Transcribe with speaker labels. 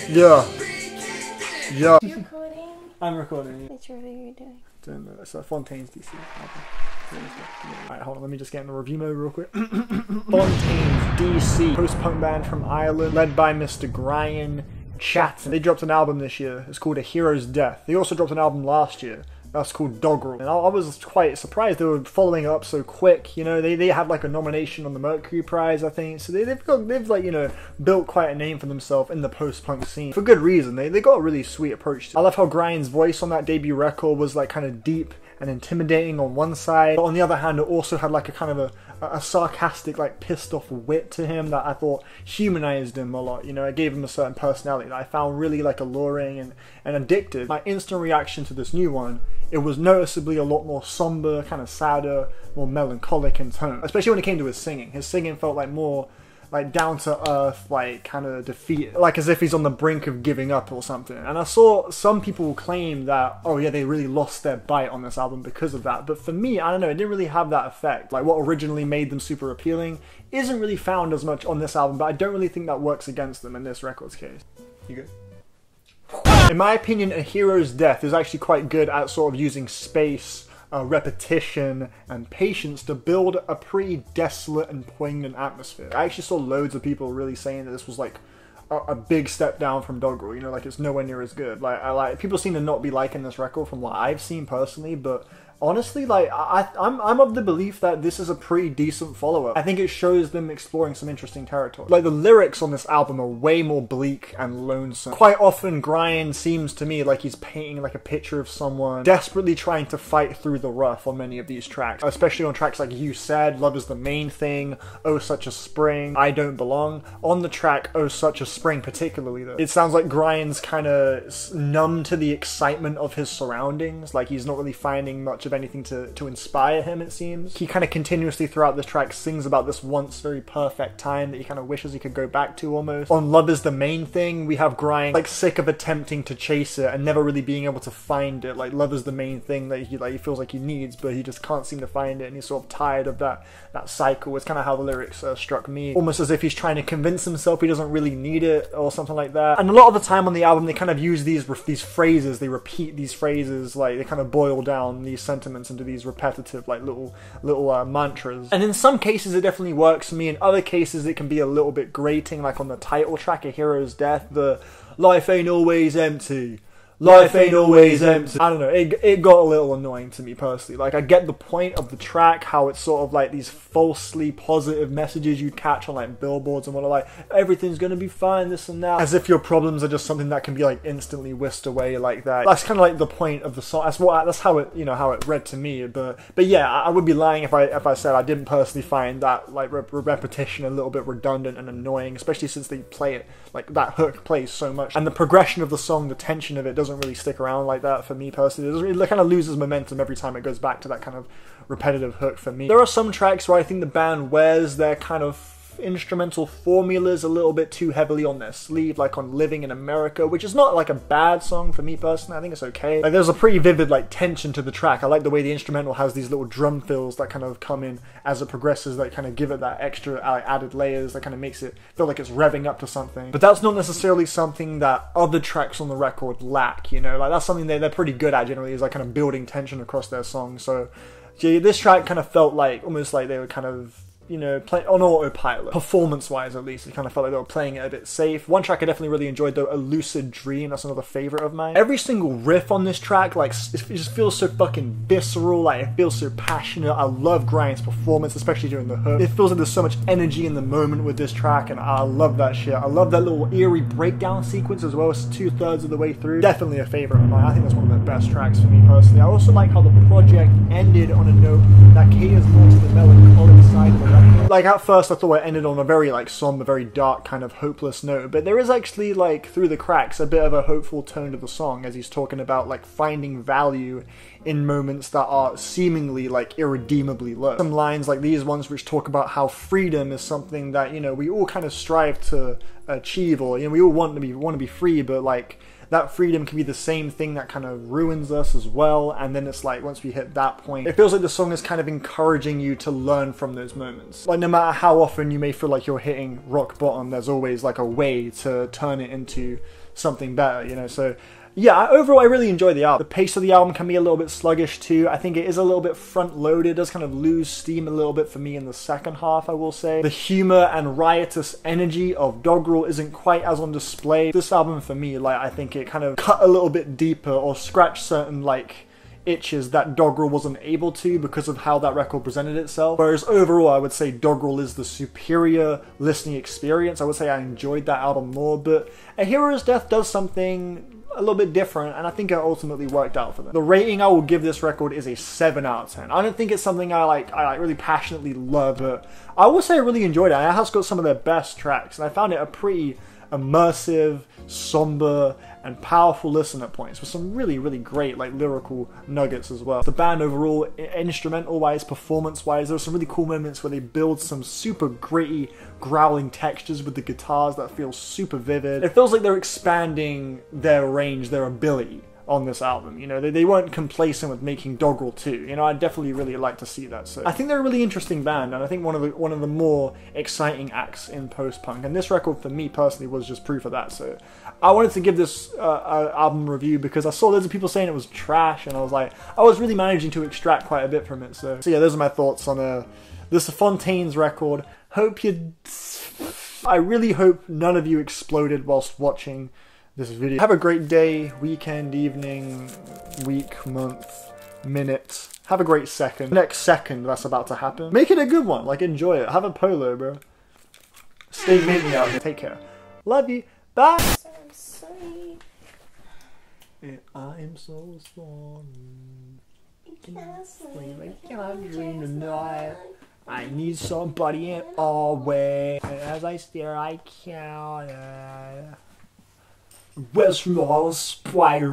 Speaker 1: Yeah. Yeah.
Speaker 2: You recording?
Speaker 1: I'm recording.
Speaker 2: Which review are you doing?
Speaker 1: It's a Fontaines DC. Alright, hold on, let me just get in the review mode real quick. Fontaines DC, post-punk band from Ireland, led by Mr. Brian Chatton. They dropped an album this year. It's called A Hero's Death. They also dropped an album last year. That's called Dogrel. And I was quite surprised they were following it up so quick. You know, they had like a nomination on the Mercury Prize, I think. So they've like, you know, built quite a name for themselves in the post-punk scene. For good reason. They got a really sweet approach to it. I love how Brian's voice on that debut record was like kind of deep and intimidating on one side, but on the other hand it also had like a kind of a sarcastic, like pissed off wit to him that I thought humanized him a lot. You know, it gave him a certain personality that I found really like alluring and addictive. My instant reaction to this new one, it was noticeably a lot more somber, kind of sadder, more melancholic in tone, especially when it came to his singing. His singing felt like more like down to earth, like kind of defeated, like as if he's on the brink of giving up or something. And I saw some people claim that, oh yeah, they really lost their bite on this album because of that. But for me, I don't know, it didn't really have that effect. Like what originally made them super appealing isn't really found as much on this album, but I don't really think that works against them in this record's case. You good? In my opinion, A Hero's Death is actually quite good at sort of using space, repetition and patience to build a pretty desolate and poignant atmosphere. I actually saw loads of people really saying that this was like a big step down from Dogrel, you know, like it's nowhere near as good. Like people seem to not be liking this record from what I've seen personally, but honestly, like I'm of the belief that this is a pretty decent follow-up. I think it shows them exploring some interesting territory. Like the lyrics on this album are way more bleak and lonesome. Quite often Grind seems to me like he's painting like a picture of someone desperately trying to fight through the rough on many of these tracks, especially on tracks like You Said, Love Is the Main Thing, Oh Such a Spring, I Don't Belong. On the track Oh Such a Spring particularly though, it sounds like Grind's kind of numb to the excitement of his surroundings, like he's not really finding much of anything to inspire him, it seems. He kind of continuously throughout this track sings about this once very perfect time that he kind of wishes he could go back to almost. On Love Is the Main Thing, we have Grind like sick of attempting to chase it and never really being able to find it. Like love is the main thing that he feels like he needs, but he just can't seem to find it, and he's sort of tired of that cycle. It's kind of how the lyrics struck me. Almost as if he's trying to convince himself he doesn't really need it or something like that. And a lot of the time on the album they kind of use these phrases, they repeat these phrases, like they kind of boil down these sentiments into these repetitive like little mantras. And in some cases it definitely works for me. In other cases it can be a little bit grating, like on the title track, A Hero's Death, the life ain't always empty. Life ain't always empty. I don't know, it got a little annoying to me personally. Like I get the point of the track, how it's sort of like these falsely positive messages you'd catch on like billboards and whatnot, like everything's gonna be fine, this and that, as if your problems are just something that can be like instantly whisked away like that. That's kind of like the point of the song. That's how it, you know, how it read to me. But yeah, I would be lying if I said I didn't personally find that like repetition a little bit redundant and annoying, especially since they play it like that hook plays so much, and the progression of the song, the tension of it doesn't really stick around like that for me personally. It kind of loses momentum every time it goes back to that kind of repetitive hook for me. There are some tracks where I think the band wears their kind of instrumental formulas a little bit too heavily on their sleeve, like on Living in America, which is not like a bad song for me personally. I think it's okay. Like there's a pretty vivid like tension to the track. I like the way the instrumental has these little drum fills that kind of come in as it progresses, that kind of give it that extra added layers that kind of makes it feel like it's revving up to something. But that's not necessarily something that other tracks on the record lack, you know, like that's something they're pretty good at generally, is like kind of building tension across their songs. So yeah, this track kind of felt like almost like they were kind of, you know, play on autopilot, performance-wise at least. It kind of felt like they were playing it a bit safe. One track I definitely really enjoyed though, A Lucid Dream, that's another favourite of mine. Every single riff on this track, like, it just feels so fucking visceral, like, it feels so passionate. I love Grind's performance, especially during the hook. It feels like there's so much energy in the moment with this track, and I love that shit. I love that little eerie breakdown sequence as well. It's 2/3 of the way through. Definitely a favourite of mine. I think that's one of the best tracks for me personally. I also like how the project ended on a note that caters more to the melancholic side of the record. Like at first I thought it ended on a very like somber, very dark kind of hopeless note, but there is actually like through the cracks a bit of a hopeful tone to the song as he's talking about like finding value in moments that are seemingly like irredeemably low. Some lines like these ones which talk about how freedom is something that, you know, we all kind of strive to achieve, or, you know, we all want to be free, but like that freedom can be the same thing that kind of ruins us as well. And then it's like, once we hit that point, it feels like the song is kind of encouraging you to learn from those moments. Like, no matter how often you may feel like you're hitting rock bottom, there's always like a way to turn it into something better, you know? So yeah, overall I really enjoy the album. The pace of the album can be a little bit sluggish too. I think it is a little bit front-loaded. It does kind of lose steam a little bit for me in the second half, I will say. The humor and riotous energy of Dogrel isn't quite as on display. This album for me, like, I think it kind of cut a little bit deeper or scratched certain, like, itches that Dogrel wasn't able to because of how that record presented itself. Whereas overall, I would say Dogrel is the superior listening experience. I would say I enjoyed that album more, but A Hero's Death does something a little bit different, and I think it ultimately worked out for them. The rating I will give this record is a 7 out of 10. I don't think it's something I really passionately love, but I will say I really enjoyed it. It has got some of their best tracks, and I found it a pretty immersive, somber, and powerful listen at points, with some really, really great like lyrical nuggets as well. The band overall, instrumental-wise, performance-wise, there were some really cool moments where they build some super gritty, growling textures with the guitars that feel super vivid. It feels like they're expanding their range, their ability on this album. You know, they weren't complacent with making Dogrel 2. You know, I definitely really like to see that. So I think they're a really interesting band, and I think one of the more exciting acts in post-punk. And this record, for me personally, was just proof of that. So I wanted to give this album review because I saw loads of people saying it was trash, and I was really managing to extract quite a bit from it. So yeah, those are my thoughts on this Fontaines record. I really hope none of you exploded whilst watching this video. Have a great day, weekend, evening, week, month, minute. Have a great second. Next second that's about to happen. Make it a good one. Like, enjoy it. Have a polo, bro. Stay minty out here. Take care. Love you. Bye.
Speaker 2: So sweet.
Speaker 1: I'm so sorry.
Speaker 2: Can't sleep.
Speaker 1: I cannot dream tonight. I need somebody in our way. And as I stare, I count. Where's my spider?